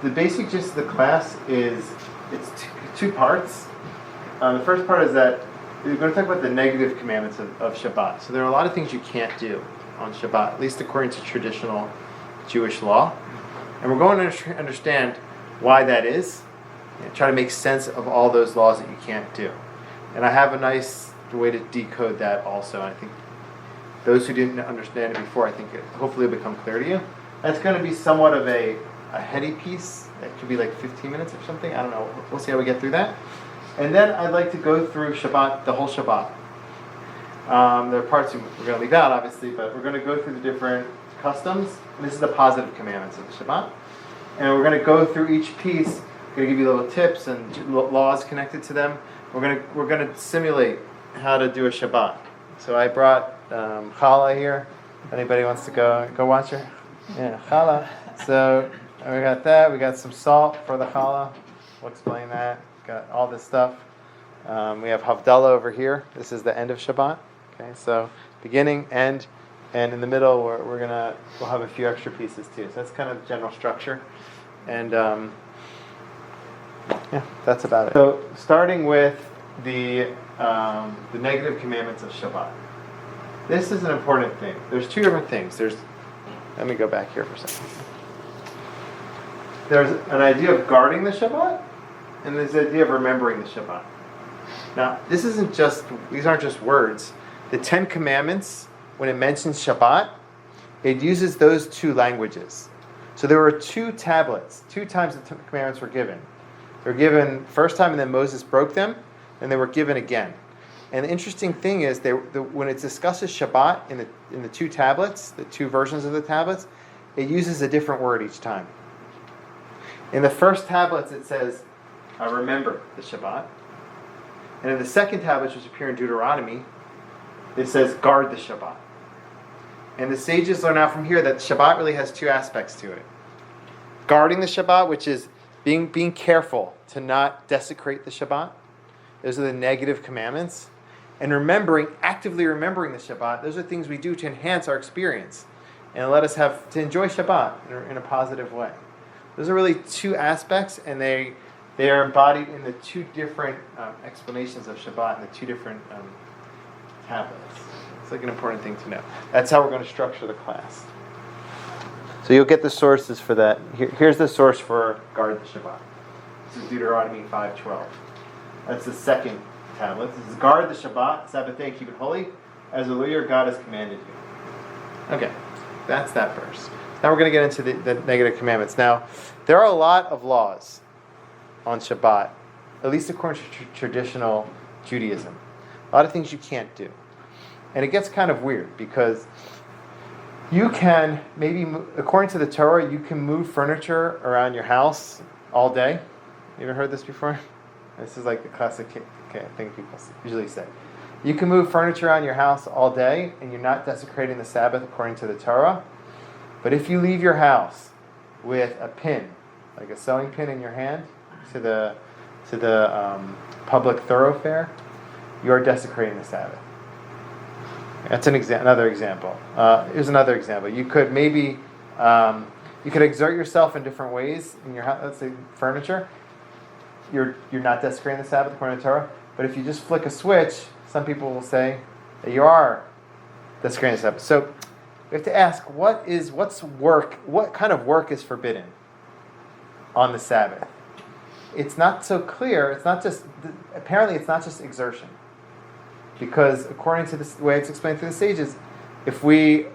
the basic gist of the class is it's two parts. The first part is that we're going to talk about the negative commandments of Shabbat. So there are a lot of things you can't do on Shabbat, at least according to traditional Jewish law. And we're going to understand why that is, and try to make sense of all those laws that you can't do. And I have a nice way to decode that also. I think those who didn't understand it before, I think hopefully it'll become clear to you. That's going to be somewhat of a heady piece. That could be like 15 minutes or something. I don't know. We'll see how we get through that. And then I'd like to go through Shabbat, the whole Shabbat. There are parts we're going to leave out, obviously, but we're going to go through the different customs. And this is the positive commandments of the Shabbat. And we're going to go through each piece. I'm going to give you little tips and laws connected to them. We're going to simulate how to do a Shabbat. So I brought Challah here. If anybody wants to go watch it. Yeah, Challah. So we got that. We got some salt for the Challah. We'll explain that. Got all this stuff. We have Havdalah over here. This is the end of Shabbat. Okay, so beginning, end, and in the middle we'll have a few extra pieces too. So that's kind of the general structure. And that's about it. So starting with the negative commandments of Shabbat. This is an important thing. There's two different things. Let me go back here for a second. There's an idea of guarding the Shabbat, and there's the idea of remembering the Shabbat. Now, these aren't just words. The Ten Commandments, when it mentions Shabbat, it uses those two languages. So there were two tablets. Two times the Ten Commandments were given. They were given first time, and then Moses broke them, and they were given again. And the interesting thing is, when it discusses Shabbat in the two tablets, the two versions of the tablets, it uses a different word each time. In the first tablets, it says, remember the Shabbat. And in the second tablets, which appear in Deuteronomy, it says, guard the Shabbat. And the sages learn out from here that Shabbat really has two aspects to it. Guarding the Shabbat, which is being careful to not desecrate the Shabbat. Those are the negative commandments. And actively remembering the Shabbat, those are things we do to enhance our experience and let us to enjoy Shabbat in a positive way. Those are really two aspects, and they are embodied in the two different explanations of Shabbat in the two different tablets. It's like an important thing to know. That's how we're going to structure the class. So you'll get the sources for that. Here's the source for guard the Shabbat. This is Deuteronomy 5:12. That's the second tablet. This is guard the Shabbat, Sabbath day, keep it holy, as the Lord your God has commanded you. Okay, that's that verse. Now we're going to get into the negative commandments. Now, there are a lot of laws on Shabbat, at least according to traditional Judaism. A lot of things you can't do. And it gets kind of weird because you can according to the Torah, you can move furniture around your house all day. You ever heard this before? This is like the classic thing people usually say. You can move furniture around your house all day, and you're not desecrating the Sabbath according to the Torah. But if you leave your house with a pin, like a sewing pin in your hand, to the public thoroughfare, you are desecrating the Sabbath. That's another example. Here's another example. You could exert yourself in different ways in your house. Let's say furniture. You're not desecrating the Sabbath according to Torah. But if you just flick a switch, some people will say that you are desecrating the Sabbath. So we have to ask, what kind of work is forbidden on the Sabbath? It's not so clear. Apparently it's not just exertion. Because according to the way it's explained through the sages, if we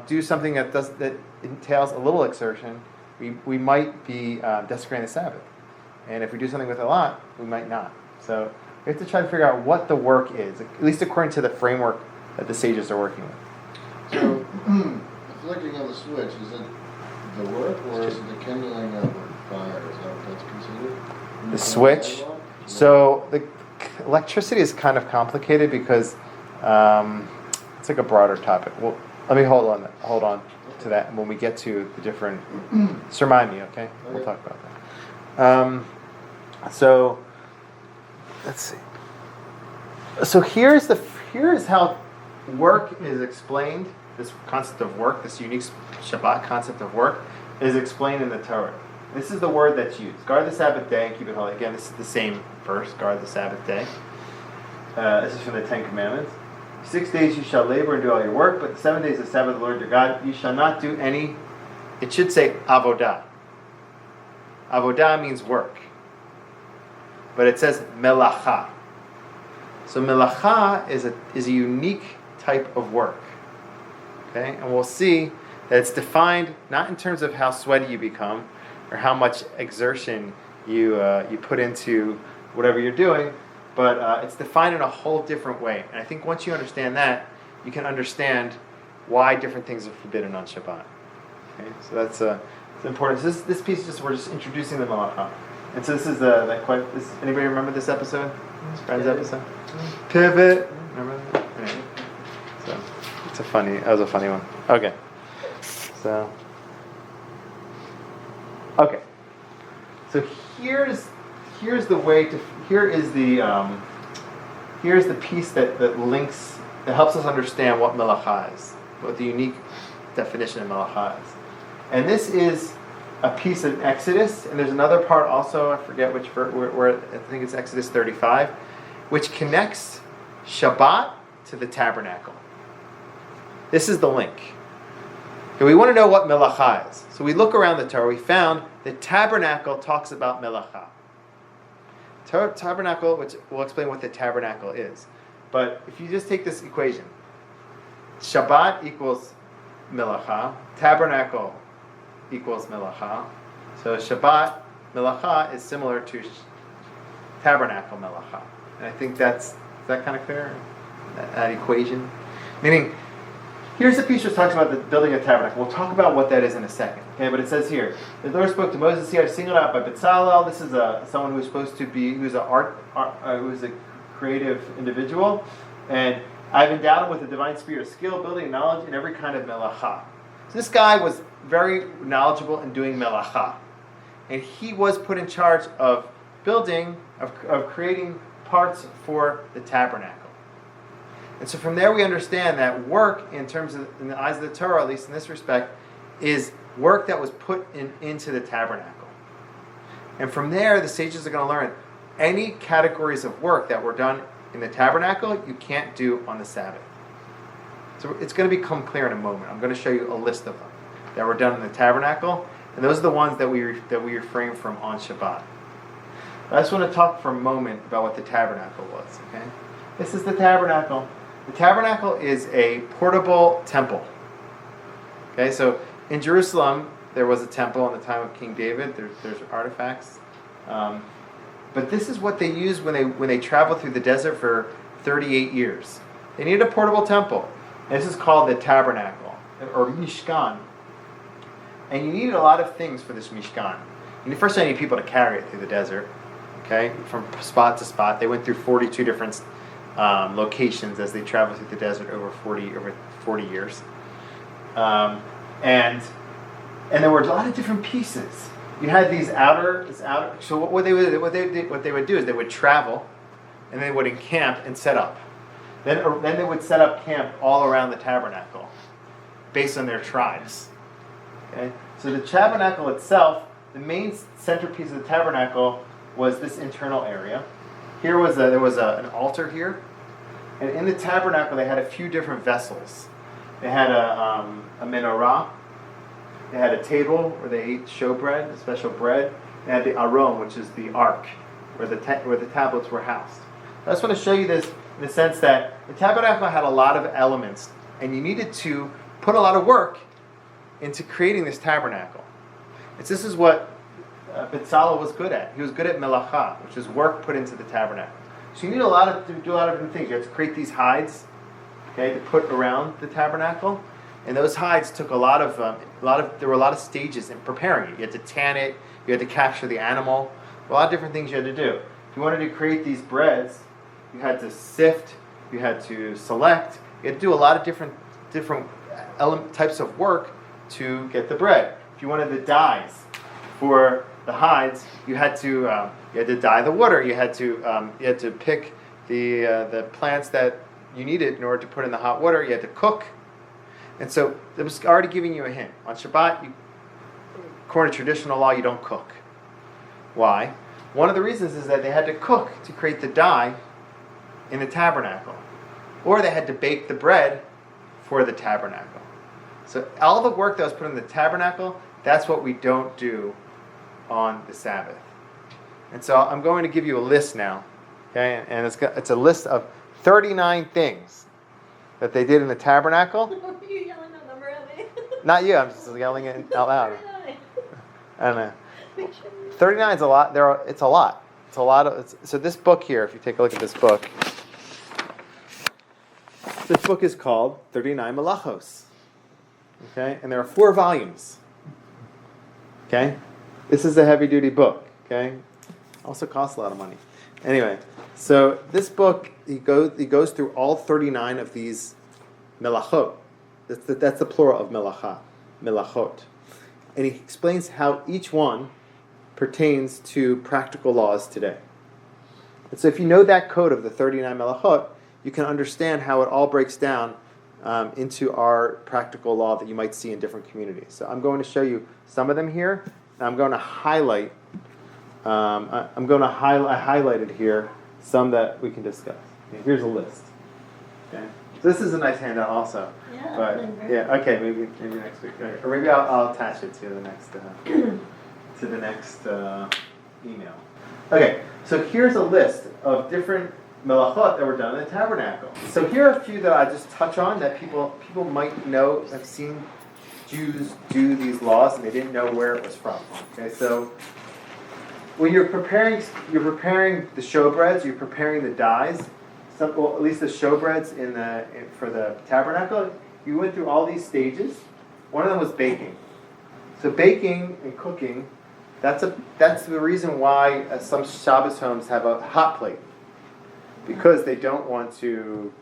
do something that entails a little exertion, we might be desecrating the Sabbath. And if we do something with a lot, we might not. So we have to try to figure out what the work is, at least according to the framework that the sages are working with. So, flicking of the switch, is it the work, or is it the kindling of a fire? Is that what that's considered? The switch? So the electricity is kind of complicated because it's like a broader topic. Well, let me hold on to that when we get to the different. Just remind me, okay? We'll talk about that. So let's see. So here's how work is explained. This concept of work, this unique Shabbat concept of work, is explained in the Torah. This is the word that's used. Guard the Sabbath day and keep it holy. Again, this is the same verse, guard the Sabbath day. This is from the Ten Commandments. 6 days you shall labor and do all your work, but the 7 days of the Sabbath of the Lord your God, you shall not do any, it should say avodah. Avodah means work. But it says melacha. So melacha is a unique type of work. Okay? And we'll see that it's defined not in terms of how sweaty you become or how much exertion you put into whatever you're doing, but it's defined in a whole different way. And I think once you understand that, you can understand why different things are forbidden on Shabbat. Okay? So that's important. So this piece we're just introducing the melacha. And so this is anybody remember this episode? This Friends episode? Pivot. Remember that? Anyway. So that was a funny one. Okay. So here's the piece that links, that helps us understand what melacha is, what the unique definition of melacha is. And this is a piece in Exodus, and there's another part also, I forget which, where I think it's Exodus 35, which connects Shabbat to the tabernacle. This is the link. Okay, we want to know what melacha is. So we look around the Torah, we found the tabernacle talks about melacha. Tabernacle, which we'll explain what the tabernacle is. But if you just take this equation, Shabbat equals melacha, tabernacle equals melacha. So Shabbat melacha is similar to tabernacle melacha. And I think is that kind of clear? That equation? Meaning, here's the piece which talks about the building of tabernacle. We'll talk about what that is in a second. Okay, but it says here, the Lord spoke to Moses here, singled out by Bezalel. This is someone who's supposed to be, who's a creative individual, and I've endowed him with a divine spirit of skill, building, and knowledge in every kind of melacha. So this guy was very knowledgeable in doing melacha, and he was put in charge of building, of creating parts for the tabernacle. And so from there we understand that work, in the eyes of the Torah, at least in this respect, is work that was put into the tabernacle. And from there, the sages are going to learn any categories of work that were done in the tabernacle, you can't do on the Sabbath. So it's going to become clear in a moment. I'm going to show you a list of them that were done in the tabernacle, and those are the ones that we refrain from on Shabbat. I just want to talk for a moment about what the tabernacle was. Okay, this is the tabernacle. The tabernacle is a portable temple. Okay, so in Jerusalem there was a temple in the time of King David. There's artifacts, but this is what they used when they traveled through the desert for 38 years. They needed a portable temple. And this is called the tabernacle or Mishkan. And you needed a lot of things for this Mishkan. First, you need people to carry it through the desert. Okay, from spot to spot. They went through 42 different locations as they traveled through the desert over 40 years. And there were a lot of different pieces. You had these outer. So what they would do is they would travel, and they would encamp and set up. Then they would set up camp all around the tabernacle, based on their tribes. Okay, so the tabernacle itself, the main centerpiece of the tabernacle was this internal area. There was an altar here, and in the tabernacle they had a few different vessels. They had a menorah. They had a table where they ate showbread, a special bread. They had the aron, which is the ark, where the tablets were housed. I just want to show you this in the sense that the tabernacle had a lot of elements, and you needed to put a lot of work into creating this tabernacle. This is what Bezalel was good at. He was good at melacha, which is work put into the tabernacle. So you need to do a lot of different things. You have to create these hides, okay, to put around the tabernacle, and those hides took there were a lot of stages in preparing it. You had to tan it, you had to capture the animal, a lot of different things you had to do. If you wanted to create these breads, you had to sift, you had to select, you had to do a lot of different types of work to get the bread. If you wanted the dyes for the hides, you had to dye the water. You had to pick the plants that you needed in order to put in the hot water. You had to cook, and so it was already giving you a hint. On Shabbat, according to traditional law, you don't cook. Why? One of the reasons is that they had to cook to create the dye in the tabernacle. Or they had to bake the bread for the tabernacle. So all the work that was put in the tabernacle, that's what we don't do on the Sabbath. And so I'm going to give you a list now. Okay? And it's a list of 39 things that they did in the tabernacle. Are you yelling that number at me? Not you, I'm just yelling it out loud. I don't know. 39 is a lot. It's a lot. It's a lot of. So this book here, if you take a look at this book is called 39 Malachos. Okay, and there are 4 volumes. Okay, this is a heavy-duty book. Okay, also costs a lot of money. Anyway, so this book he goes through all 39 of these melachot. That's the plural of melacha, melachot, and he explains how each one pertains to practical laws today. And so if you know that code of the 39 melachot, you can understand how it all breaks down into our practical law that you might see in different communities. So I'm going to show you some of them here, and I'm going to highlight. I highlighted here some that we can discuss. Okay, here's a list. Okay, so this is a nice handout also. Yeah. But yeah, okay, maybe next week, or maybe I'll attach it to the next email. Okay, so here's a list of different melachot that were done in the tabernacle. So here are a few that I just touch on that people might know. I've seen Jews do these laws and they didn't know where it was from. Okay, so when you're preparing the showbreads, you're preparing the dyes. At least the showbreads for the tabernacle, you went through all these stages. One of them was baking. So baking and cooking, that's the reason why some Shabbos homes have a hot plate, because they don't want to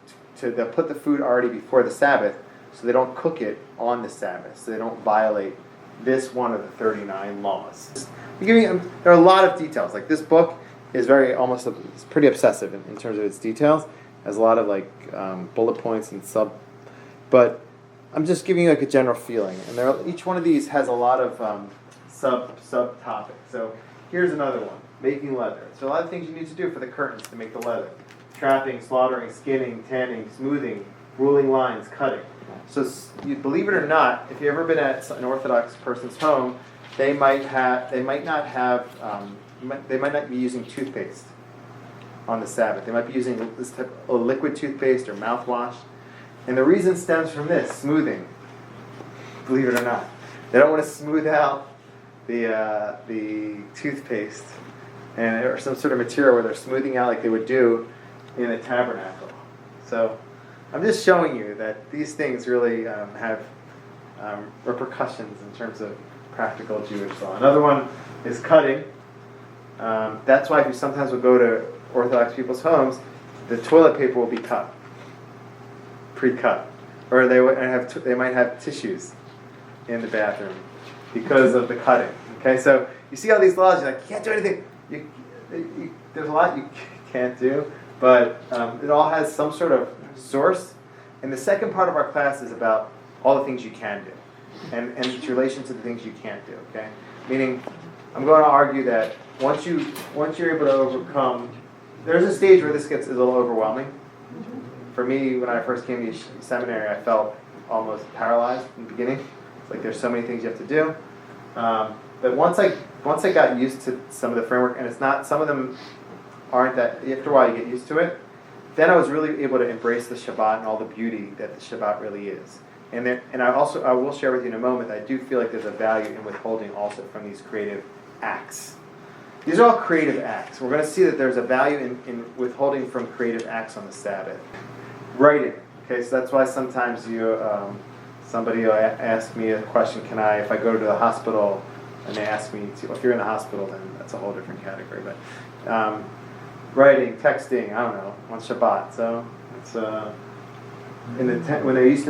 they'll put the food already before the Sabbath, so they don't cook it on the Sabbath, so they don't violate this one of the 39 laws. There are a lot of details. Like this book is it's pretty obsessive in terms of its details. It has a lot of bullet points and but I'm just giving you like a general feeling. And each one of these has a lot of subtopics. So here's another one: making leather. So a lot of things you need to do for the curtains to make the leather: trapping, slaughtering, skinning, tanning, smoothing, ruling lines, cutting. So you believe it or not, if you've ever been at an Orthodox person's home, they might not be using toothpaste on the Sabbath. They might be using this type of liquid toothpaste or mouthwash. And the reason stems from this, smoothing. Believe it or not. They don't want to smooth out the toothpaste or some sort of material where they're smoothing out like they would do in a tabernacle. So I'm just showing you that these things really have repercussions in terms of practical Jewish law. Another one is cutting. That's why if you sometimes will go to Orthodox people's homes, the toilet paper will be cut, pre-cut, or they might have tissues in the bathroom because of the cutting. Okay, so you see all these laws. You're like, you can't do anything. There's a lot you can't do, but it all has some sort of source. And the second part of our class is about all the things you can do, and its relation to the things you can't do. Okay, meaning I'm going to argue that once you're able to overcome, there's a stage where this gets a little overwhelming. For me, when I first came to seminary, I felt almost paralyzed in the beginning. It's like there's so many things you have to do. But once I got used to some of the framework, and it's not, some of them aren't that, after a while you get used to it, then I was really able to embrace the Shabbat and all the beauty that the Shabbat really is. And I will share with you in a moment, I do feel like there's a value in withholding also from these creative acts. These are all creative acts. We're going to see that there's a value in withholding from creative acts on the Sabbath. Writing. Okay, so that's why sometimes somebody will ask me a question, if I go to the hospital and they ask me to, if you're in the hospital, then that's a whole different category. But writing, texting, I don't know, on Shabbat. So it's when they used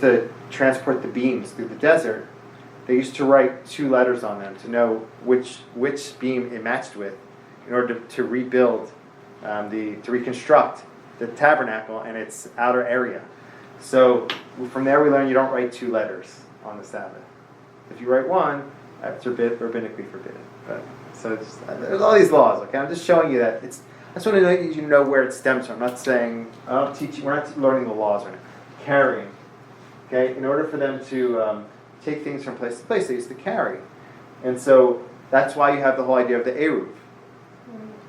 to transport the beams through the desert, they used to write 2 letters on them to know which beam it matched with, in order to rebuild, to reconstruct the tabernacle and its outer area. So from there we learn you don't write 2 letters on the Sabbath. If you write one, That's rabbinically forbidden. But so there's all these laws. Okay, I'm just showing you that it's. I just want to let you know where it stems from. I'm not saying I'm teaching. We're not learning the laws right now. Carrying. Okay, in order for them to take things from place to place, they used to carry, and so that's why you have the whole idea of the eruv,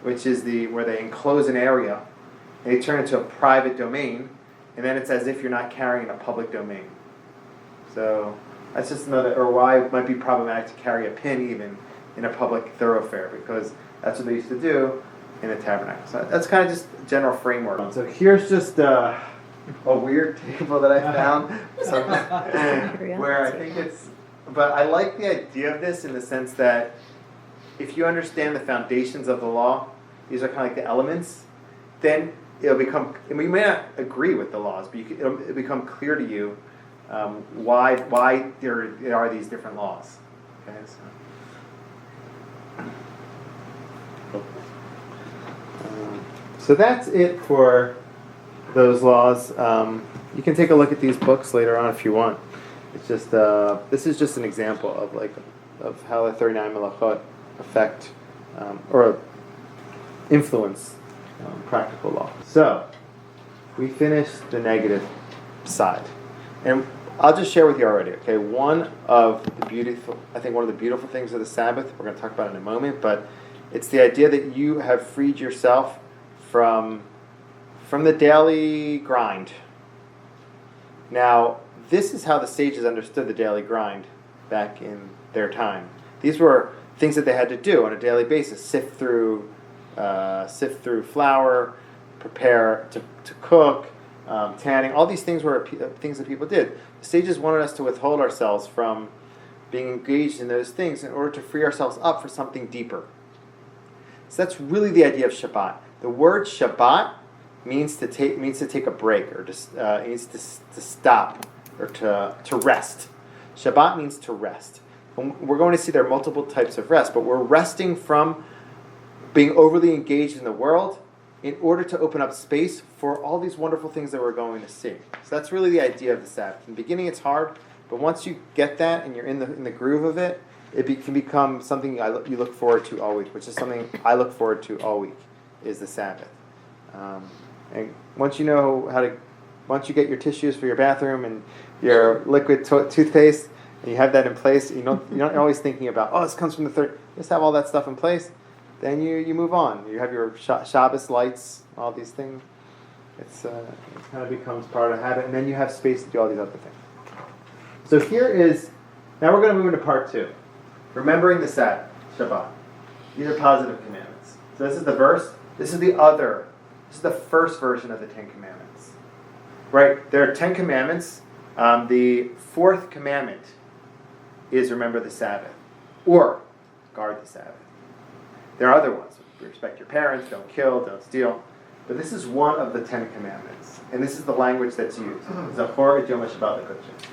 which is where they enclose an area and they turn it into a private domain, and then it's as if you're not carrying a public domain. So that's just another, or why it might be problematic to carry a pin even in a public thoroughfare, because that's what they used to do in the tabernacle. So that's kind of just a general framework. So here's just a weird table that I found where I think but I like the idea of this in the sense that if you understand the foundations of the law, these are kind of like the elements, then it'll become, and we may not agree with the laws, but it'll become clear to you why there are these different laws. Okay, so that's it for those laws. You can take a look at these books later on if you want. It's just this is just an example of how the 39 Malachot affect or influence practical law. So we finished the negative side, and I'll just share with you already. Okay, one of the beautiful things of the Sabbath, we're going to talk about in a moment, but it's the idea that you have freed yourself from the daily grind. Now, this is how the sages understood the daily grind back in their time. These were things that they had to do on a daily basis: sift through flour, prepare to cook, tanning. All these things were things that people did. The sages wanted us to withhold ourselves from being engaged in those things in order to free ourselves up for something deeper. So that's really the idea of Shabbat. The word Shabbat means to take a break, or it means to stop, or to rest. Shabbat means to rest. And we're going to see there are multiple types of rest, but we're resting from being overly engaged in the world in order to open up space for all these wonderful things that we're going to see. So that's really the idea of the Sabbath. In the beginning it's hard, but once you get that and you're in the groove of it, can become something you look forward to all week, which is something I look forward to all week, is the Sabbath. And once you get your tissues for your bathroom and your liquid toothpaste, and you have that in place, you're not always thinking about, this comes from the third. Just have all that stuff in place, then you move on. You have your Shabbos lights, all these things. It kind of becomes part of a habit, and then you have space to do all these other things. So now we're going to move into part 2. Remembering the Sabbath, Shabbat. These are positive commandments. So this is the verse. This is the first version of the 10 Commandments. Right? There are 10 commandments. The 4th commandment is remember the Sabbath, or guard the Sabbath. There are other ones. Respect your parents, don't kill, don't steal. But this is one of the 10 commandments. And this is the language that's used. Zachor et Yom HaShabbat l'Kodesh.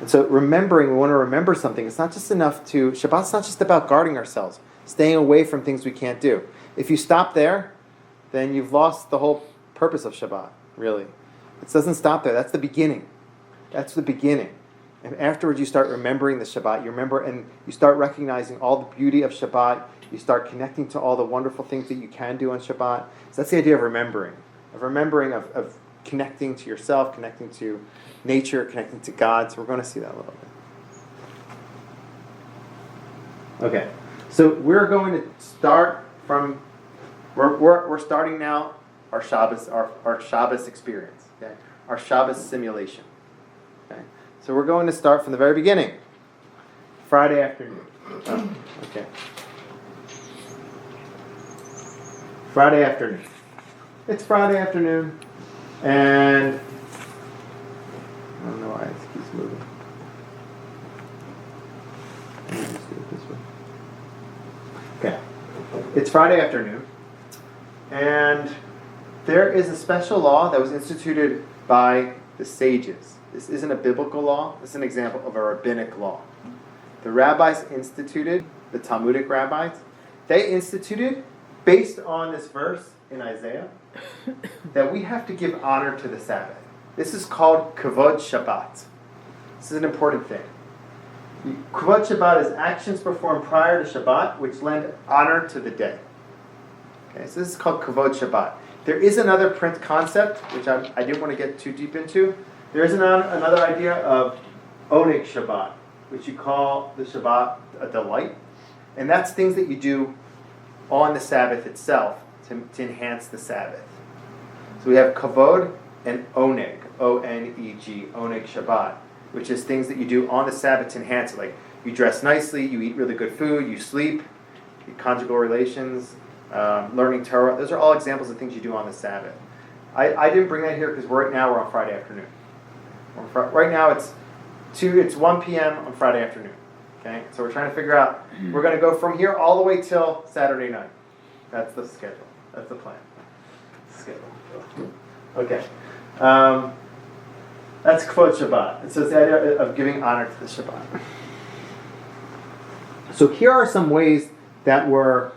And so we want to remember something. It's not just enough Shabbat's not just about guarding ourselves, staying away from things we can't do. If you stop there, then you've lost the whole purpose of Shabbat, really. It doesn't stop there. That's the beginning. And afterwards you start remembering the Shabbat. You remember, and you start recognizing all the beauty of Shabbat. You start connecting to all the wonderful things that you can do on Shabbat. So that's the idea of remembering. Of connecting to yourself, connecting to nature, connecting to God. So we're going to see that a little bit. Okay. So we're going to start from, we're starting now our Shabbos experience. Okay? Our Shabbos simulation. Okay. So we're going to start from the very beginning. Friday afternoon. Okay. Friday afternoon. It's Friday afternoon, and I don't know why it keeps moving. Let me just do it this way. Okay. It's Friday afternoon, and there is a special law that was instituted by the sages. This isn't a biblical law. This is an example of a rabbinic law. The rabbis instituted, the Talmudic rabbis, they instituted, based on this verse in Isaiah, that we have to give honor to the Sabbath. This is called Kavod Shabbat. This is an important thing. Kavod Shabbat is actions performed prior to Shabbat which lend honor to the day. Okay, so this is called Kavod Shabbat. There is another print concept, which I didn't want to get too deep into. There is another idea of Oneg Shabbat, which you call the Shabbat a delight. And that's things that you do on the Sabbath itself to enhance the Sabbath. So we have Kavod and Oneg, O-N-E-G, Oneg Shabbat, which is things that you do on the Sabbath to enhance it. Like you dress nicely, you eat really good food, you sleep, conjugal relations, learning Torah. Those are all examples of things you do on the Sabbath. I didn't bring that here because right now we're on Friday afternoon. Right now it's 1 p.m. on Friday afternoon. Okay, so we're trying to figure out, we're going to go from here all the way till Saturday night. That's the schedule. That's the plan. Schedule. Okay. That's Kavod Shabbat. And so it's the idea of giving honor to the Shabbat. So here are some ways that the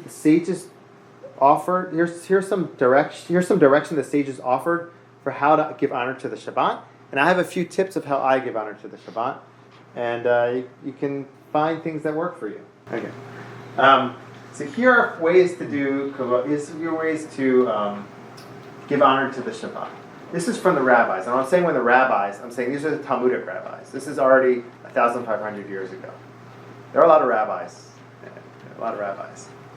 sages offered. Here's some direction the sages offered for how to give honor to the Shabbat. And I have a few tips of how I give honor to the Shabbat. And you can find things that work for you. Okay. So here are ways to do kavod. Here's your ways to give honor to the Shabbat. This is from the rabbis. And I'm saying when the rabbis, I'm saying these are the Talmudic rabbis. This is already 1,500 years ago. There are a lot of rabbis.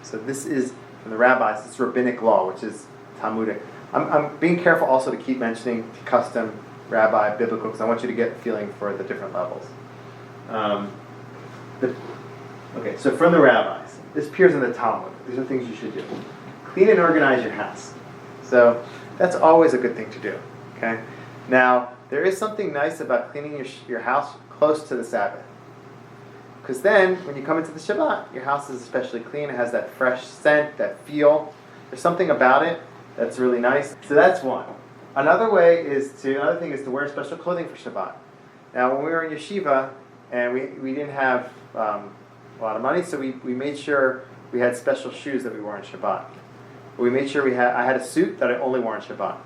So this is from the rabbis. It's rabbinic law, which is Talmudic. I'm being careful also to keep mentioning custom, rabbi, biblical, because I want you to get a feeling for the different levels. Okay, so from the rabbis, this appears in the Talmud. These are things you should do. Clean and organize your house. So that's always a good thing to do. Okay. Now there is something nice about cleaning your house close to the Sabbath, because then when you come into the Shabbat, your house is especially clean. It has that fresh scent, that feel. There's something about it that's really nice. So that's one. Another thing is to wear special clothing for Shabbat. Now, when we were in yeshiva and we didn't have a lot of money, so we made sure we had special shoes that we wore on Shabbat. We made sure I had a suit that I only wore on Shabbat.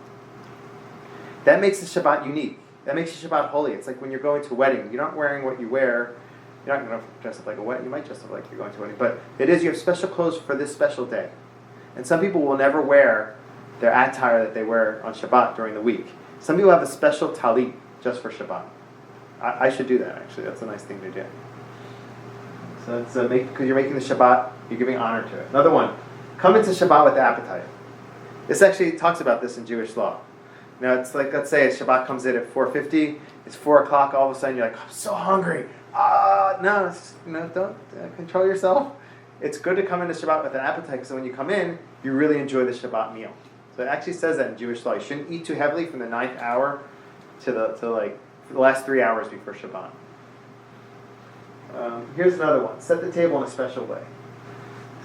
That makes the Shabbat unique. That makes the Shabbat holy. It's like when you're going to a wedding. You're not wearing what you wear. You're not going to dress up like a wedding. You might dress up like you're going to a wedding. But it is, you have special clothes for this special day. And some people will never wear their attire that they wear on Shabbat during the week. Some people have a special talit just for Shabbat. I should do that, actually. That's a nice thing to do. So it's because you're making the Shabbat, you're giving honor to it. Another one, come into Shabbat with appetite. This actually talks about this in Jewish law. Now it's like, let's say Shabbat comes in at 4:50, it's 4 o'clock, all of a sudden you're like, I'm so hungry. Don't control yourself. It's good to come into Shabbat with an appetite, because when you come in, you really enjoy the Shabbat meal. So it actually says that in Jewish law. You shouldn't eat too heavily from the 9th hour to the last 3 hours before Shabbat. Here's another one. Set the table in a special way.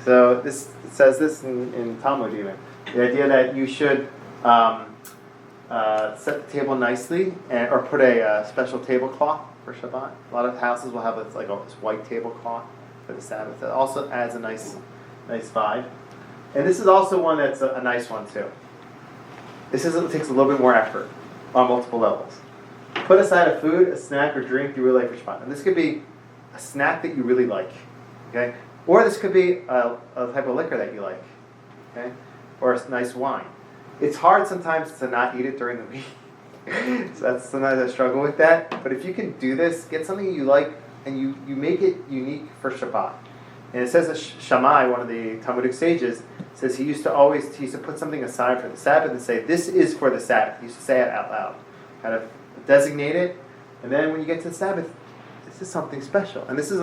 So it says this in Talmud even. The idea that you should set the table nicely or put a special tablecloth for Shabbat. A lot of houses will have this white tablecloth for the Sabbath. That also adds a nice vibe. And this is also one that's a nice one too. It takes a little bit more effort on multiple levels. Put aside a food, a snack, or drink you really like for Shabbat. And this could be a snack that you really like, okay? Or this could be a type of liquor that you like, okay? Or a nice wine. It's hard sometimes to not eat it during the week. So sometimes I struggle with that. But if you can do this, get something you like, and you make it unique for Shabbat. And it says that Shammai, one of the Talmudic sages, says he used to put something aside for the Sabbath and say, this is for the Sabbath. He used to say it out loud. Kind of designate it. And then when you get to the Sabbath, this is something special. And this is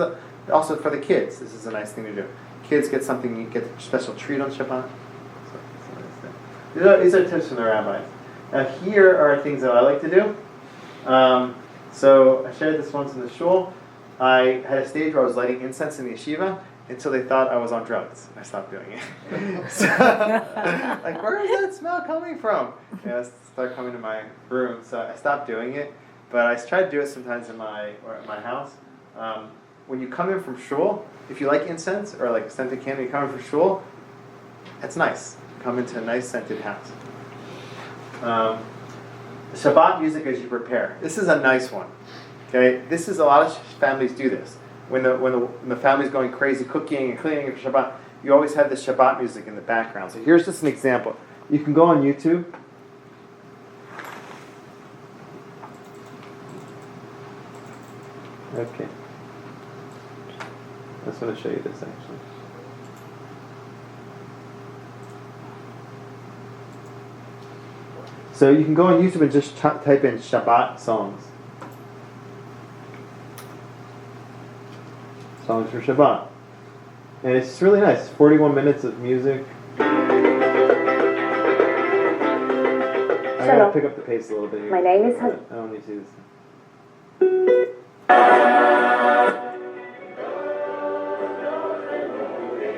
also for the kids. This is a nice thing to do. Kids get something, you get a special treat on Shabbat. These are tips from the rabbis. Now here are things that I like to do. So I shared this once in the shul. I had a stage where I was lighting incense in the yeshiva until they thought I was on drugs. I stopped doing it. So, like, where is that smell coming from? It started coming to my room, so I stopped doing it. But I try to do it sometimes at my house. When you come in from shul, if you like incense or like scented candle, you come in from shul, that's nice. Come into a nice scented house. Shabbat music as you prepare. This is a nice one. Okay, this is a lot of families do this. When the family's going crazy cooking and cleaning for Shabbat, you always have the Shabbat music in the background. So here's just an example. You can go on YouTube. Okay. I just want to show you this actually. So you can go on YouTube and just type in Shabbat songs. Songs for Shabbat. And it's really nice. 41 minutes of music. I gotta pick up the pace a little bit here. My name is I don't need to do this.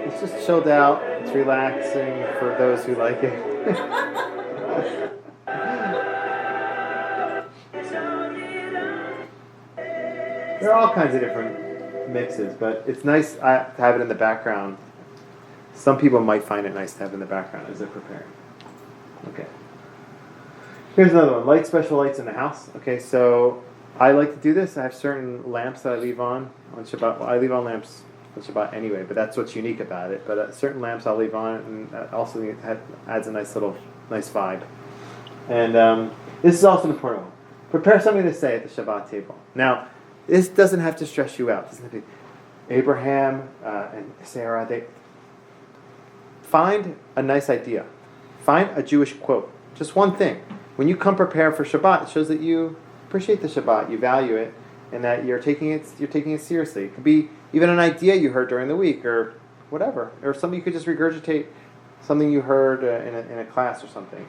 It's just chilled out. It's relaxing for those who like it. There are all kinds of different mixes, but it's nice to have it in the background. Some people might find it nice to have in the background as they're preparing. Okay. Here's another one. Light special lights in the house. Okay, so I like to do this. I have certain lamps that I leave on Shabbat. Well, I leave on lamps on Shabbat anyway, but that's what's unique about it. But certain lamps I'll leave on, and that also adds a nice vibe. And this is also an important one. Prepare something to say at the Shabbat table. Now, this doesn't have to stress you out. It doesn't have to be Abraham and Sarah. They find a nice idea. Find a Jewish quote. Just one thing. When you come prepared for Shabbat, it shows that you appreciate the Shabbat, you value it, and that you're taking it seriously. It could be even an idea you heard during the week, or whatever, or something you could just regurgitate, something you heard in a class or something.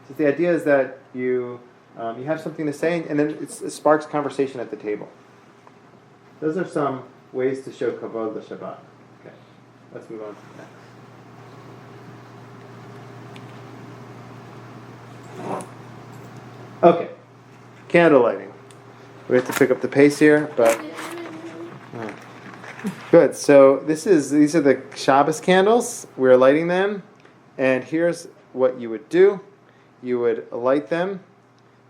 So the idea is that you have something to say, and then it sparks conversation at the table. Those are some ways to show Kavod Shabbat. Okay, let's move on to the next. Okay, candle lighting. We have to pick up the pace here, but good. So these are the Shabbos candles. We're lighting them, and here's what you would do. You would light them,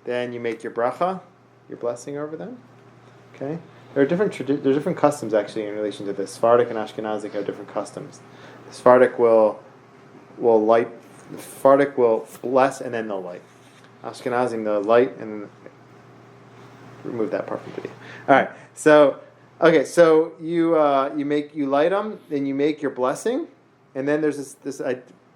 then you make your bracha, your blessing over them. Okay. There are different customs actually in relation to this. Sephardic and Ashkenazic have different customs. The Sephardic will light. The Sephardic will bless and then they'll light. Ashkenazim they'll light and remove that part from the video. All right. So you light them, then you make your blessing, and then there's this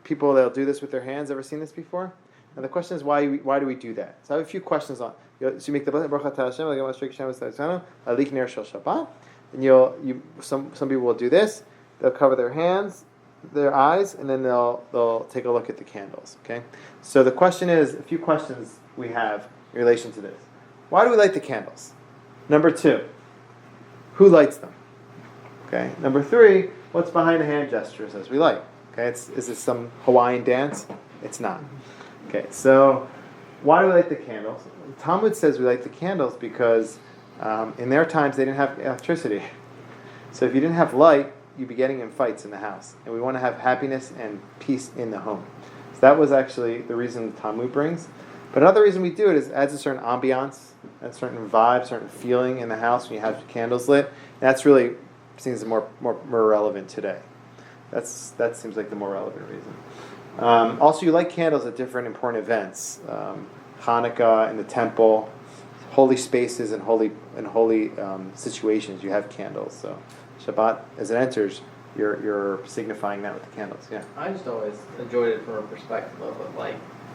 people that'll do this with their hands. Ever seen this before? And the question is why do we do that? So I have a few questions on. So you make the bracha to Hashem, alik ner shel Shabbat, and some people will do this. They'll cover their hands, their eyes, and then they'll take a look at the candles. Okay. So the question is a few questions we have in relation to this. Why do we light the candles? Number 2, who lights them? Okay. Number 3, what's behind the hand gestures as we light? Okay. Is this some Hawaiian dance? It's not. Okay. So why do we light the candles? Talmud says we light the candles because in their times they didn't have electricity. So if you didn't have light, you'd be getting in fights in the house. And we want to have happiness and peace in the home. So that was actually the reason the Talmud brings. But another reason we do it is it adds a certain ambiance, a certain vibe, certain feeling in the house when you have candles lit. And that's really seems more relevant today. That seems like the more relevant reason. Also, you light candles at different important events. Hanukkah in the temple, holy spaces and holy situations. You have candles. So Shabbat, as it enters, you're signifying that with the candles. Yeah. I just always enjoyed it from a perspective of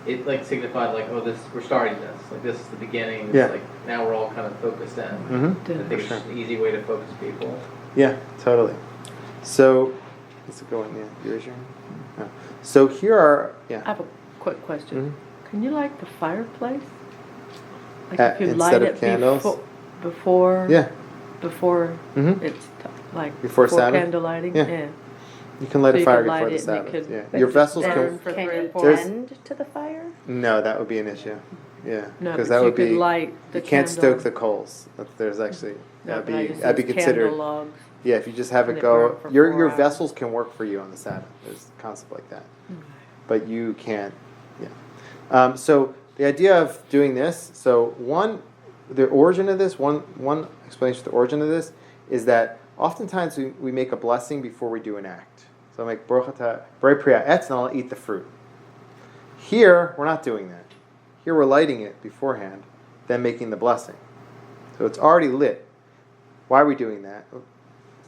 it signified we're starting this, this is the beginning. It's Yeah. Now we're all kind of focused in. Mm-hmm. I think it's just an easy way to focus people. Yeah, totally. So let's go in. Yeah, yours. Oh. So here are I have a quick question. Mhm. Can you light the fireplace? If you light it candles? Before Mhm. it's Before Sabbath? candle lighting? Yeah. You can light So a you fire could light before the it and it Sabbath. could Yeah. Your vessels burn can. for Can 3 or you 4 There's- tend to the fire? No, that would be an issue. Yeah, No, because but that you would could be. light the You can't candle. stoke the coals. There's actually No, that'd but I be just that'd be use considered. candle logs. Yeah, if you just have And it it go, burn for your 4 hours. vessels can work for you on the Sabbath. There's a concept like that, but you can't. Yeah. So the idea of doing this. So one, the origin of this, one explanation for the origin of this is that oftentimes we make a blessing before we do an act. So I make Baruch atah Borei Pri Ha'etz, and I'll eat the fruit. Here, we're not doing that. Here we're lighting it beforehand, then making the blessing. So it's already lit. Why are we doing that? We're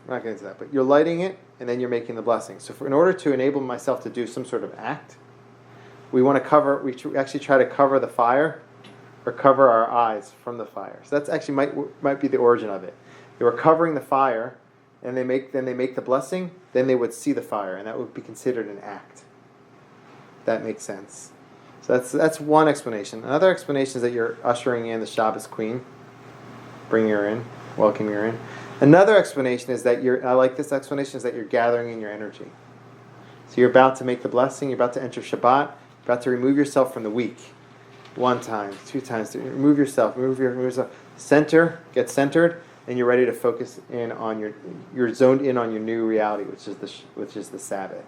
not getting into that, but you're lighting it, and then you're making the blessing. So in order to enable myself to do some sort of act, we actually try to cover the fire, or cover our eyes from the fire. So that's actually might be the origin of it. They were covering the fire, and then they make the blessing, then they would see the fire, and that would be considered an act. That makes sense. So that's one explanation. Another explanation is that you're ushering in the Shabbos queen, bringing her in, welcoming her in. Another explanation is that I like this explanation, is that you're gathering in your energy. So you're about to make the blessing, you're about to enter Shabbat, you're about to remove yourself from the week. 1 time, 2 times, remove yourself, remove yourself. Center, get centered, and you're ready to focus in on you're zoned in on your new reality, which is the Sabbath.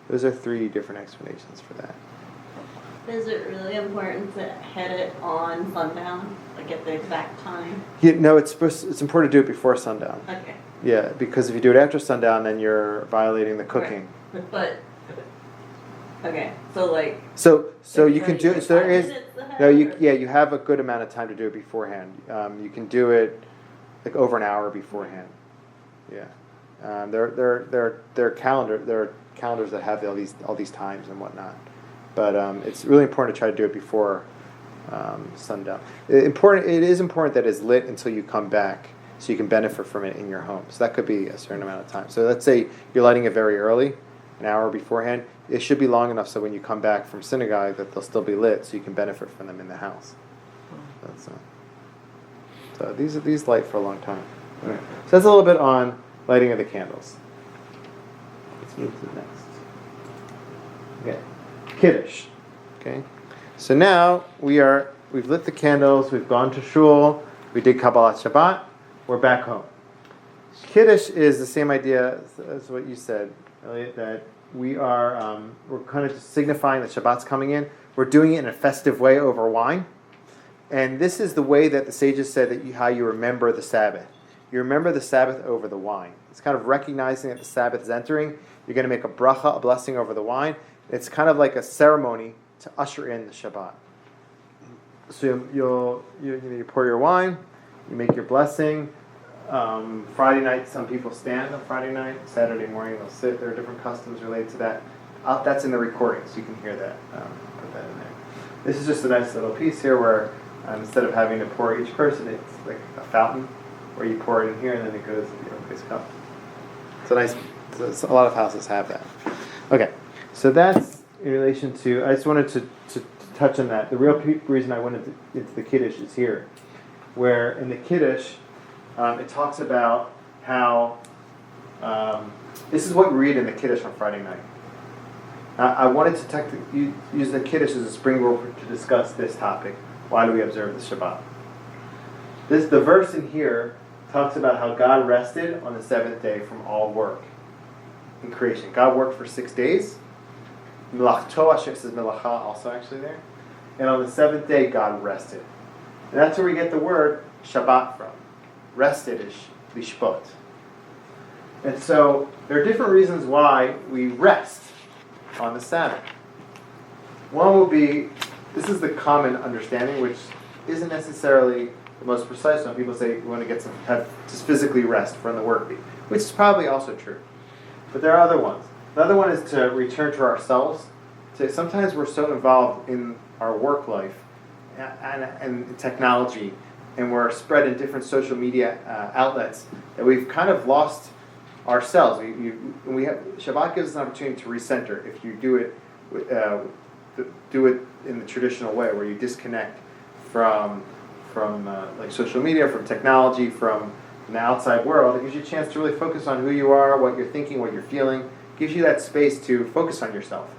Those are 3 different explanations for that. Is it really important to hit it on sundown, like at the exact time? No, it's important to do it before sundown. Okay. Yeah, because if you do it after sundown, then you're violating the cooking. Right. But okay, so like. So you can do it. So there is. No, you you have a good amount of time to do it beforehand. You can do it like over an hour beforehand. Yeah. There are calendars that have all these times and whatnot. But it's really important to try to do it before sundown. It is important that it's lit until you come back, so you can benefit from it in your home. So that could be a certain amount of time. So let's say you're lighting it very early, an hour beforehand. It should be long enough so when you come back from synagogue that they'll still be lit, so you can benefit from them in the house. So these light for a long time. Okay. So that's a little bit on lighting of the candles. Let's move to the next. Okay. Kiddush. Okay. So now we've lit the candles, we've gone to shul, we did Kabbalat Shabbat, we're back home. Kiddush is the same idea as what you said, Elliot, that we're kind of just signifying that Shabbat's coming in. We're doing it in a festive way over wine. And this is the way that the sages said that how you remember the Sabbath. You remember the Sabbath over the wine. It's kind of recognizing that the Sabbath is entering. You're going to make a bracha, a blessing over the wine. It's kind of like a ceremony to usher in the Shabbat. So you pour your wine, you make your blessing. Friday night, some people stand on Friday night. Saturday morning, they'll sit. There are different customs related to that. That's in the recording, so you can hear that. Put that in there. This is just a nice little piece here where instead of having to pour each person, it's like a fountain where you pour it in here and then it goes into everybody's cup. A lot of houses have that. Okay, so that's in relation to. I just wanted to touch on that. The real reason I went into the Kiddush is here, where in the Kiddush. It talks about how this is what we read in the Kiddush on Friday night. I wanted to use the Kiddush as a springboard to discuss this topic. Why do we observe the Shabbat? The verse in here talks about how God rested on the 7th day from all work in creation. God worked for 6 days. Melachto, Hashem says melacha also actually there. And on the 7th day, God rested. And that's where we get the word Shabbat from. Rested is lishpot. And so there are different reasons why we rest on the Sabbath. One will be, this is the common understanding, which isn't necessarily the most precise. Some people say we want to get just physically rest from the work week, which is probably also true. But there are other ones. Another one is to return to ourselves. Sometimes we're so involved in our work life and technology, and we're spread in different social media outlets that we've kind of lost ourselves. Shabbat gives us an opportunity to recenter if you do it in the traditional way, where you disconnect from like social media, from technology, from the outside world. It gives you a chance to really focus on who you are, what you're thinking, what you're feeling. It gives you that space to focus on yourself.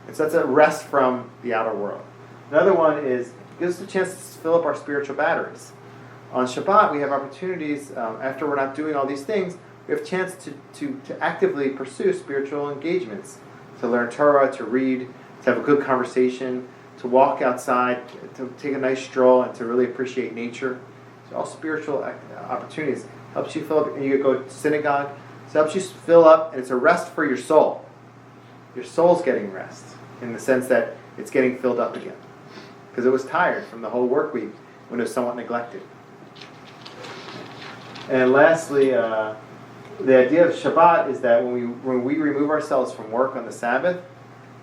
And so that's a rest from the outer world. Another one is gives us a chance to fill up our spiritual batteries. On Shabbat, we have opportunities, after we're not doing all these things, we have a chance to actively pursue spiritual engagements, to learn Torah, to read, to have a good conversation, to walk outside, to take a nice stroll, and to really appreciate nature. It's all spiritual opportunities. Helps you fill up, and you go to synagogue. So it helps you fill up, and it's a rest for your soul. Your soul's getting rest in the sense that it's getting filled up again. Because it was tired from the whole work week when it was somewhat neglected. And lastly, the idea of Shabbat is that when we remove ourselves from work on the Sabbath,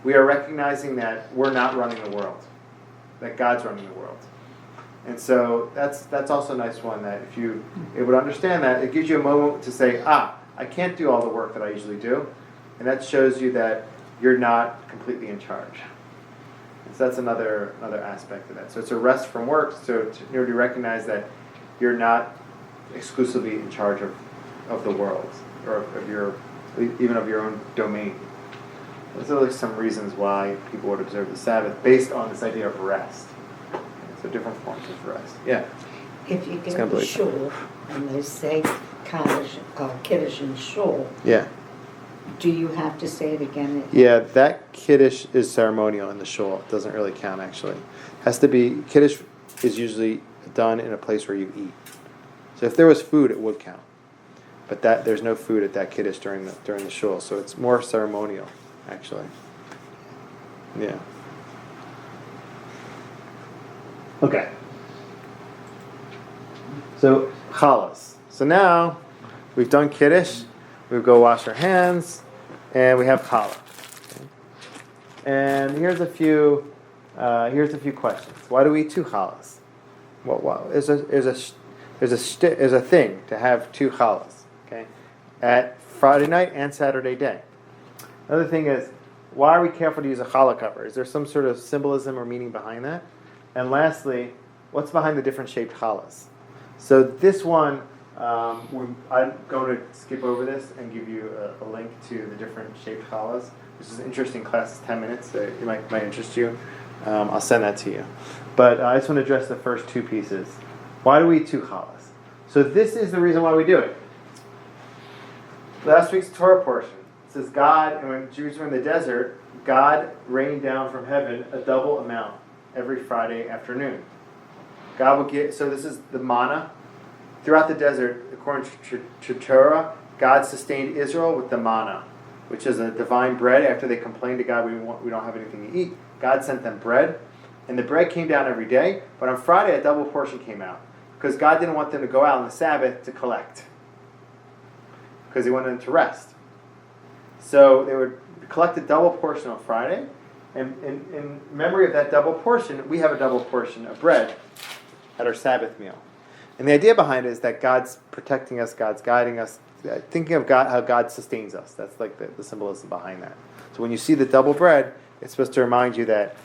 we are recognizing that we're not running the world, that God's running the world. And so that's also a nice one, that if you able to understand that, it gives you a moment to say, I can't do all the work that I usually do. And that shows you that you're not completely in charge. And so that's another aspect of that. So it's a rest from work, so to recognize that you're not exclusively in charge of the world, or even of your own domain. Those are like some reasons why people would observe the Sabbath based on this idea of rest. So different forms of rest. Yeah. If you go to shul and they say Kiddush in shul, yeah. Do you have to say it again? Yeah, that Kiddush is ceremonial in the shul. It doesn't really count, actually. Has to be, Kiddush is usually done in a place where you eat. So if there was food, it would count. But there's no food at that Kiddush during the shul, so it's more ceremonial, actually. Yeah. Okay. So, Challahs. So now, we've done Kiddush, we go wash our hands, and we have Challah. Okay. And here's a few questions. Why do we eat 2 Challahs? Well, there's a thing to have 2 Challahs, okay, at Friday night and Saturday day. Another thing is, why are we careful to use a challah cover? Is there some sort of symbolism or meaning behind that? And lastly, what's behind the different shaped challahs? So this one, I'm going to skip over this and give you a link to the different shaped challahs. This is an interesting class. It's 10 minutes. So it might interest you. I'll send that to you. But I just want to address the first 2 pieces. Why do we eat 2 challahs? So this is the reason why we do it. Last week's Torah portion. It says God, and when Jews were in the desert, God rained down from heaven a double amount every Friday afternoon. God will give, so this is the manna. Throughout the desert, according to Torah, God sustained Israel with the manna, which is a divine bread. After they complained to God, we don't have anything to eat, God sent them bread. And the bread came down every day, but on Friday a double portion came out. Because God didn't want them to go out on the Sabbath to collect. Because He wanted them to rest. So they would collect a double portion on Friday. And in memory of that double portion, we have a double portion of bread at our Sabbath meal. And the idea behind it is that God's protecting us, God's guiding us, thinking of God, how God sustains us. That's like the symbolism behind that. So when you see the double bread, it's supposed to remind you that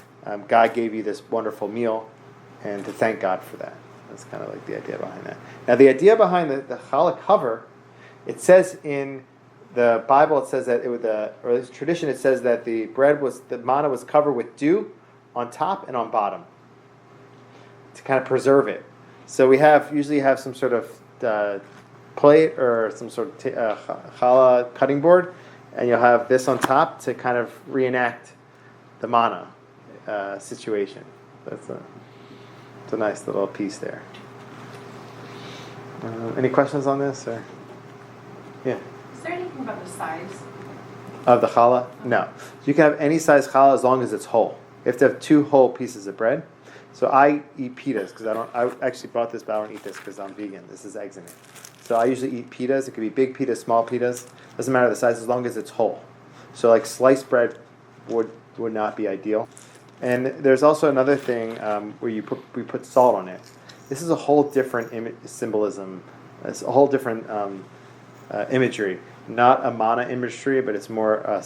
God gave you this wonderful meal and to thank God for that. That's kind of like the idea behind that. Now the idea behind the challah cover, it says in the Bible, it says that or this tradition, it says that the manna was covered with dew on top and on bottom to kind of preserve it. So we usually have some sort of plate or some sort of challah cutting board, and you'll have this on top to kind of reenact the manna situation. It's a nice little piece there. Any questions on this? Or yeah. Is there anything about the size? Of the challah? No. You can have any size challah as long as it's whole. You have to have 2 whole pieces of bread. So I eat pitas because I actually bought this, but I don't eat this because I'm vegan. This is eggs in it. So I usually eat pitas. It could be big pitas, small pitas. Doesn't matter the size as long as it's whole. So like sliced bread would not be ideal. And there's also another thing where we put salt on it. This is a whole different symbolism. It's a whole different imagery. Not a manna imagery, but it's more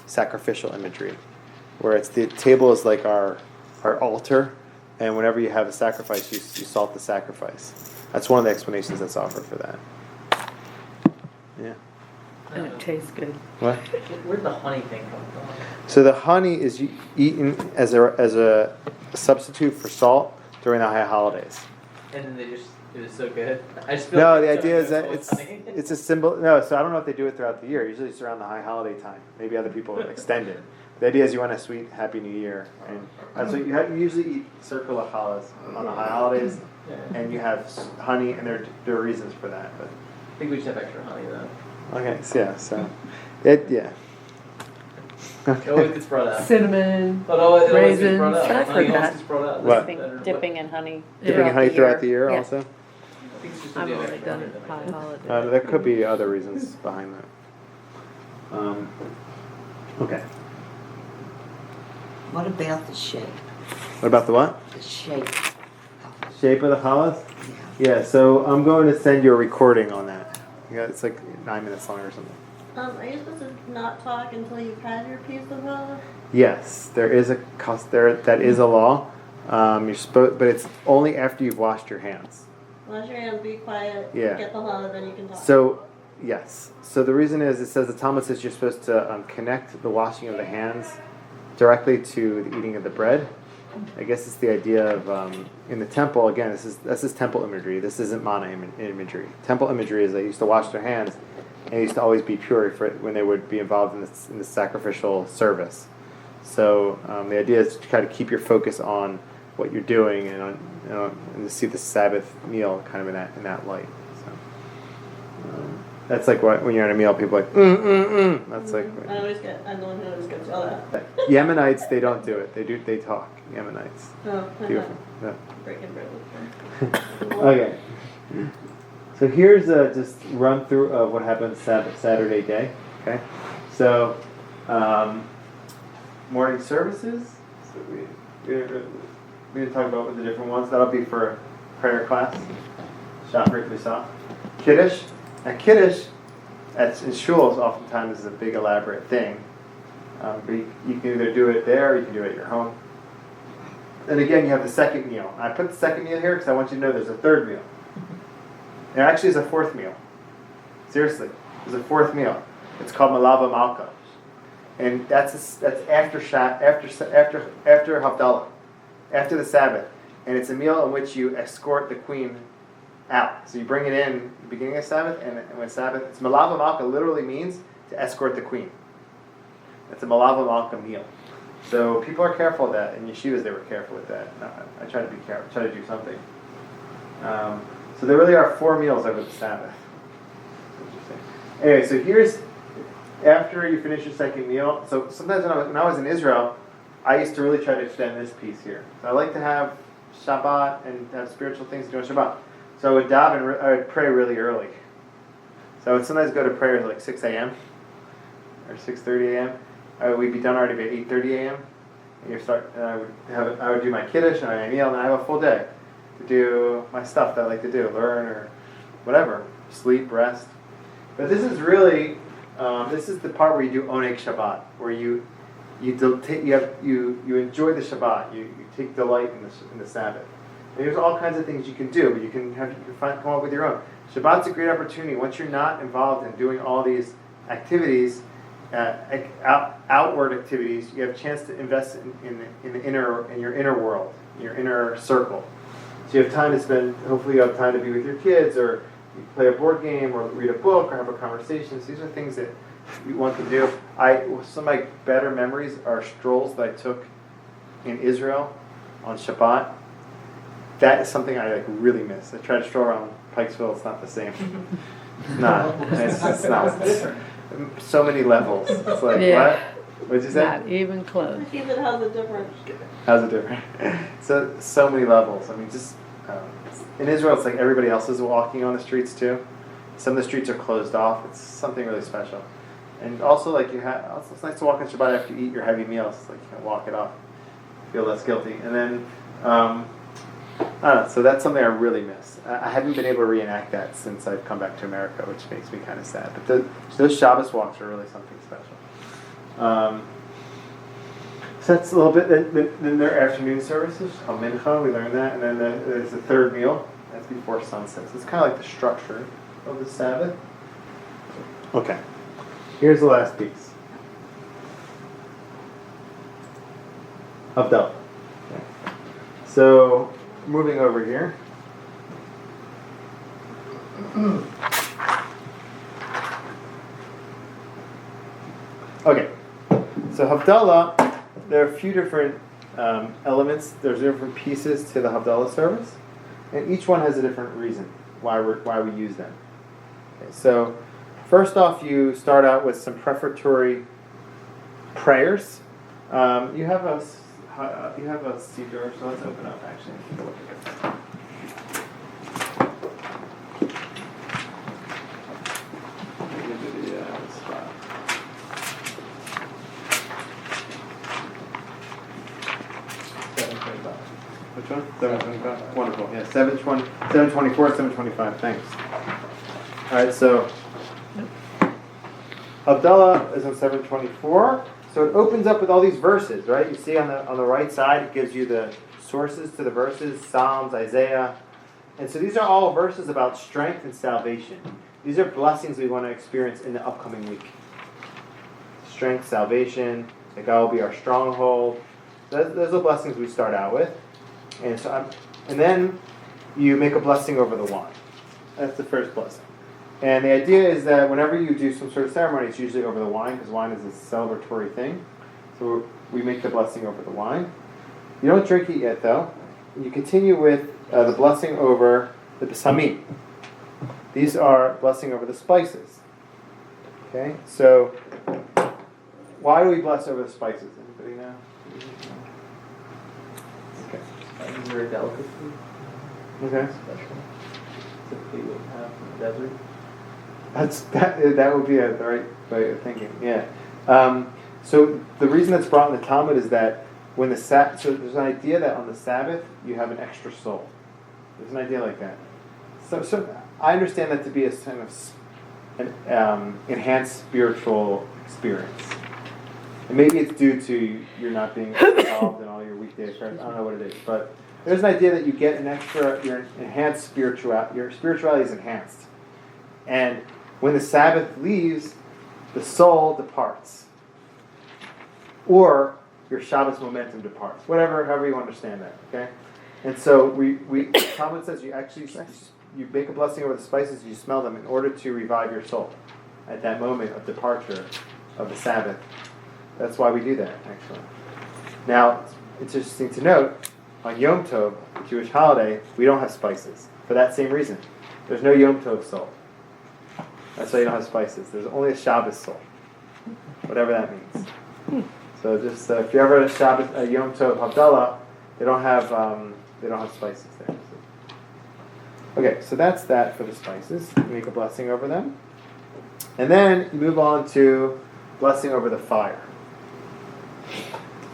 sacrificial imagery, where the table is like our altar, and whenever you have a sacrifice, you salt the sacrifice. That's one of the explanations that's offered for that. Yeah. And it tastes good. What? Where'd the honey thing come from? So the honey is eaten as a substitute for salt during the high holidays. And then it was so good. I just feel No, like the it's so idea is good, that so funny. it's a symbol. No, so I don't know if they do it throughout the year. Usually it's around the high holiday time. Maybe other people extend it. The idea is you want a sweet, happy New Year, and so you usually eat circle of challahs on the high holidays, and you have honey, and there are reasons for that. But I think we should have extra honey though. okay, so It always gets brought out. Cinnamon. But it always gets brought Raisins. out. I've Honey heard always that. gets brought out. What? Dipping in honey. dipping in honey throughout the year Yeah. also. I think it's just I've to do only extra done honey it than high I do. holiday. There could be other reasons behind that. Okay. What about the shape? What about the what? The shape. Shape of the challahs? Yeah. Yeah, so I'm going to send you a recording on that. Yeah, it's like 9 minutes long or something. Are you supposed to not talk until you've had your piece of love? Yes, there is a cost there. That is a law. You're supposed, but it's only after you've washed your hands. Wash your hands, be quiet, Yeah. get the love, then you can talk. So, yes. So the reason is, it says the Talmud says you're supposed to connect the washing of the hands directly to the eating of the bread. I guess it's the idea of in the temple. Again, this is temple imagery. This isn't mana imagery. Temple imagery is they used to wash their hands, and they used to always be pure for when they would be involved in the sacrificial service. So the idea is to try to keep your focus on what you're doing and and to see the Sabbath meal kind of in that light. So that's like when you're at a meal, people are like That's like I'm the one who always gets yelled at. Yemenites. They don't do it. They talk. Yemenites. Oh, I'm Beautiful. not Yeah. breaking bread with them. Okay. So here's a just run through of what happened Saturday day. Okay. So morning services. So we didn't talk about the different ones. That'll be for prayer class. Shafrit we saw. Kiddush. Now Kiddush in shuls oftentimes is a big elaborate thing. But you can either do it there or you can do it at your home. And again, you have the second meal. I put the second meal here because I want you to know there's a third meal. There actually is a fourth meal. Seriously, there's a fourth meal. It's called Malava Malka, and that's after Havdalah, after the Sabbath, and it's a meal in which you escort the queen out. So you bring it in the beginning of Sabbath, and when Sabbath, it's Malava Malka literally means to escort the queen. It's a Malava Malka meal. So people are careful of that. In yeshivas, they were careful with that. I try to be careful, try to do something. So there really are 4 meals over the Sabbath. Anyway, so here's after you finish your second meal. So sometimes when I was in Israel, I used to really try to extend this piece here. So I like to have Shabbat and have spiritual things to do on Shabbat. So I would daven, I would pray really early. So I would sometimes go to prayer at like 6 a.m. or 6:30 a.m. We'd be done already by 8:30 a.m. And I would do my kiddush and my meal, and I have a full day to do my stuff that I like to do, learn or whatever, sleep, rest. But this is really this is the part where you do oneg Shabbat, where you enjoy the Shabbat, you take delight in the Sabbath. And there's all kinds of things you can do, but you can come up with your own. Shabbat's a great opportunity. Once you're not involved in doing all these activities, outward activities, you have a chance to invest in your inner world, your inner circle. So you have time to spend. Hopefully, you have time to be with your kids, or you play a board game, or read a book, or have a conversation. So these are things that one can do. Some of my better memories are strolls that I took in Israel on Shabbat. That is something I really miss. I try to stroll around Pikesville. It's not the same. It's not. It's not. So many levels. It's like, Yeah. what? What'd you say? Not even close. He said, how's it different? How's it different? So many levels. I mean, just in Israel, it's like everybody else is walking on the streets too. Some of the streets are closed off. It's something really special. And also, like also it's nice to walk on Shabbat after you eat your heavy meals. It's like you can walk it off, feel less guilty. And then, I don't know. So that's something I really miss. I haven't been able to reenact that since I've come back to America, which makes me kind of sad. But those Shabbos walks are really something special. So that's a little bit. Then there are afternoon services called mincha. We learned that, and then there's the third meal. That's before sunset. So it's kind of like the structure of the Sabbath. Okay. Here's the last piece. Havdalah. Okay. So moving over here. Okay. So Havdalah, there are a few different elements. There's different pieces to the Havdalah service, and each one has a different reason why we use them. Okay, so first off, you start out with some prefatory prayers. You have a Siddur, so let's open up actually and take a look at this. Which one? 725. Wonderful. Yeah, 724, 725. Thanks. All right, so Havdalah is on 724. So it opens up with all these verses, right? You see on the right side, it gives you the sources to the verses, Psalms, Isaiah. And so these are all verses about strength and salvation. These are blessings we want to experience in the upcoming week. Strength, salvation, that God will be our stronghold. Those are blessings we start out with. And then you make a blessing over the wine. That's the first blessing. And the idea is that whenever you do some sort of ceremony, it's usually over the wine, because wine is a celebratory thing. So we make the blessing over the wine. You don't drink it yet, though. You continue with the blessing over the besamim. These are blessing over the spices. Okay, so why do we bless over the spices? Anybody know? Okay. Spices are a delicacy. Okay. Special. Typically would have in the desert. That would be the right way of thinking. Yeah. So the reason that's brought in the Talmud is that when so there's an idea that on the Sabbath you have an extra soul. There's an idea like that. So I understand that to be a kind of an enhanced spiritual experience. And maybe it's due to you're not being involved in all your weekday affairs. I don't know what it is, but there's an idea that you get an extra, your spirituality is enhanced. And when the Sabbath leaves, the soul departs. Or your Shabbos momentum departs. However you understand that, okay? And so Talmud says you make a blessing over the spices, you smell them in order to revive your soul at that moment of departure of the Sabbath. That's why we do that, actually. Now, it's interesting to note, on Yom Tov, the Jewish holiday, we don't have spices. For that same reason. There's no Yom Tov soul. That's why you don't have spices. There's only a Shabbos soul. Whatever that means. So just if you ever have a Yom Tov Havdalah, they don't have spices there. Okay, so that's that for the spices. You make a blessing over them. And then you move on to blessing over the fire.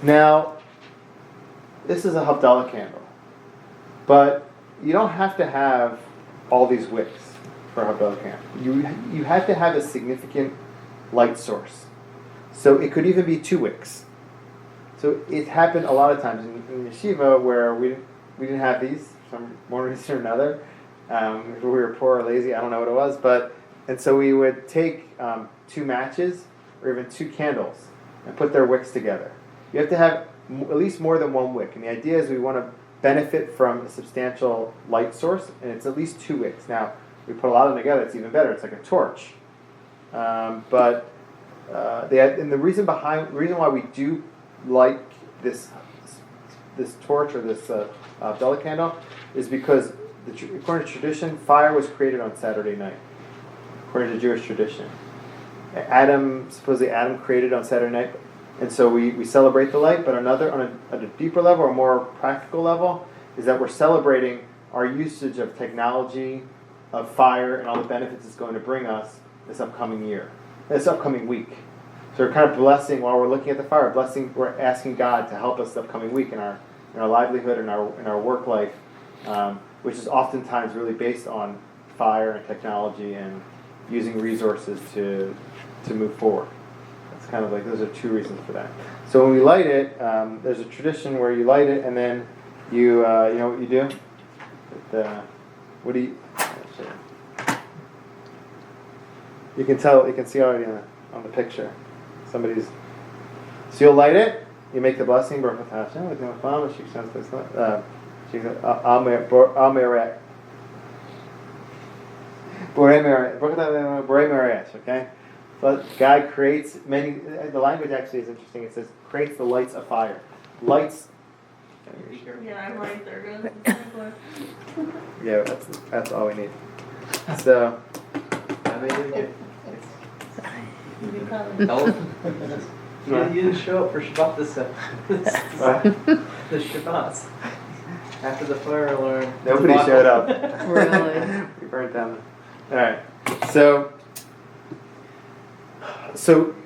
Now, this is a Havdalah candle. But you don't have to have all these wicks for a Havdalah candle. You have to have a significant light source. So it could even be 2 wicks. So it happened a lot of times in yeshiva where we didn't have these, for one reason or another. If we were poor or lazy, I don't know what it was. And so we would take 2 matches or even 2 candles and put their wicks together. You have to have at least more than 1 wick. And the idea is we want to benefit from a substantial light source, and it's at least 2 wicks. Now, we put a lot of them together, it's even better. It's like a torch. And the reason why we do like this torch or this Havdalah candle is because according to tradition, fire was created on Saturday night. According to Jewish tradition, supposedly Adam created on Saturday night, and so we celebrate the light. But at a deeper level, or more practical level, is that we're celebrating our usage of technology, of fire, and all the benefits it's going to bring us this upcoming week. So we're kind of blessing while we're looking at the fire. We're asking God to help us the upcoming week in our livelihood, in our work life, which is oftentimes really based on fire and technology and using resources to move forward. It's kind of like those are 2 reasons for that. So when we light it, there's a tradition where you light it and then you know what you do? What do you? You can see already on the picture. So you'll light it, you make the blessing, Baruch Atah Hashem, with no fam, she sends this, okay? But God creates many. The language actually is interesting. It says creates the lights of fire. Lights. Yeah, I'm right there. Goes. Yeah, that's all we need. So. I mean, You can probably- you didn't show up for Shabbat this What? the Shabbats. After the fire alarm. Nobody showed up. Really? We burned down. All right. So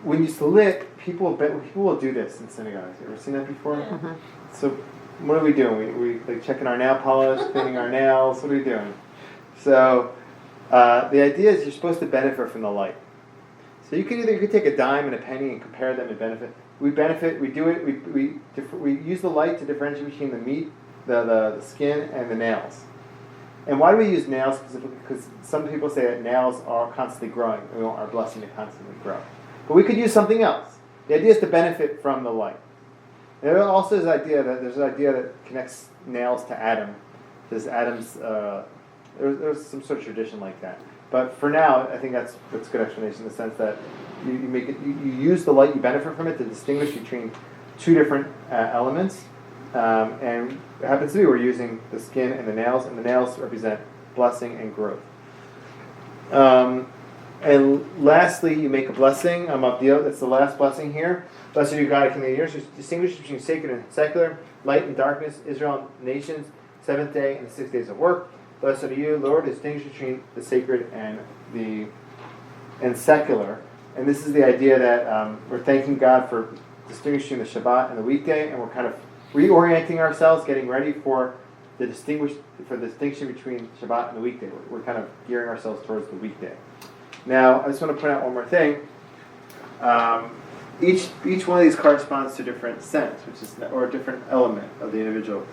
when you salute, people will do this in synagogues. You ever seen that before? Yeah. So what are we doing? We like checking our nail polish, cleaning our nails. What are we doing? So the idea is you're supposed to benefit from the light. So you could take a dime and a penny and compare them and benefit. We benefit. We do it. We use the light to differentiate between the meat, the skin, and the nails. And why do we use nails specifically? Because some people say that nails are constantly growing. We want our blessing to constantly grow. But we could use something else. The idea is to benefit from the light. There also is there's an idea that connects nails to Adam. There's Adam's. There's some sort of tradition like that. But for now, I think that's a good explanation in the sense that you use the light, you benefit from it to distinguish between two different elements. And it happens to be we're using the skin and the nails represent blessing and growth. And lastly, you make a blessing. That's the last blessing here. Blessed are you, God, King of the universe, who distinguishes between sacred and secular, light and darkness, Israel and nations, seventh day and the 6 days of work. Blessed are you, Lord, who distinguishes between the sacred and secular. And this is the idea that we're thanking God for distinguishing the Shabbat and the weekday, and we're kind of reorienting ourselves, getting ready for the distinction between Shabbat and the weekday. We're kind of gearing ourselves towards the weekday. Now, I just want to point out one more thing. Each one of these corresponds to a different sense, or a different element of the individual.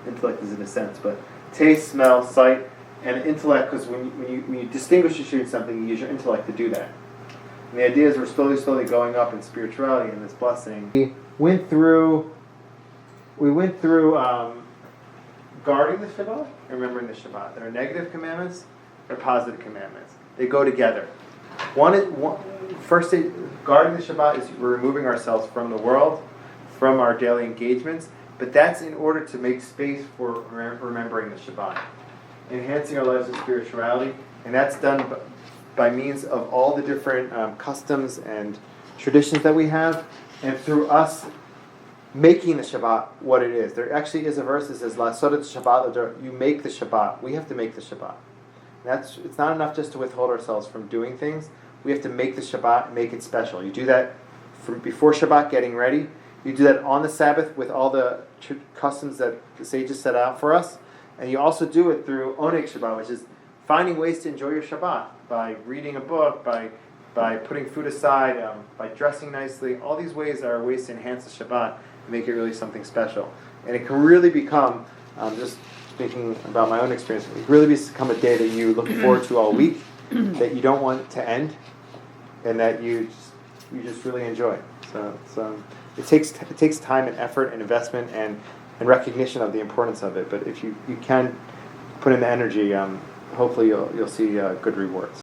Intellect is in a sense, but taste, smell, sight, and intellect. Because when you distinguish between something, you use your intellect to do that. And the idea is we're slowly going up in spirituality in this blessing. We went through guarding the Shabbat, remembering the Shabbat. There are negative commandments, there are positive commandments. They go together. First, guarding the Shabbat is we're removing ourselves from the world, from our daily engagements, but that's in order to make space for remembering the Shabbat, enhancing our lives of spirituality, and that's done by means of all the different customs and traditions that we have, and through us making the Shabbat what it is. There actually is a verse that says, "La'asot Shabbat," you make the Shabbat. We have to make the Shabbat. It's not enough just to withhold ourselves from doing things. We have to make the Shabbat and make it special. You do that before Shabbat, getting ready. You do that on the Sabbath with all the customs that the sages set out for us. And you also do it through Oneg Shabbat, which is finding ways to enjoy your Shabbat by reading a book, by putting food aside, by dressing nicely. All these ways are ways to enhance the Shabbat and make it really something special. And it can really become, just speaking about my own experience, it can really become a day that you look forward to all week, that you don't want to end, and that you just really enjoy. So it takes time and effort and investment and recognition of the importance of it. But if you can put in the energy, hopefully you'll see good rewards.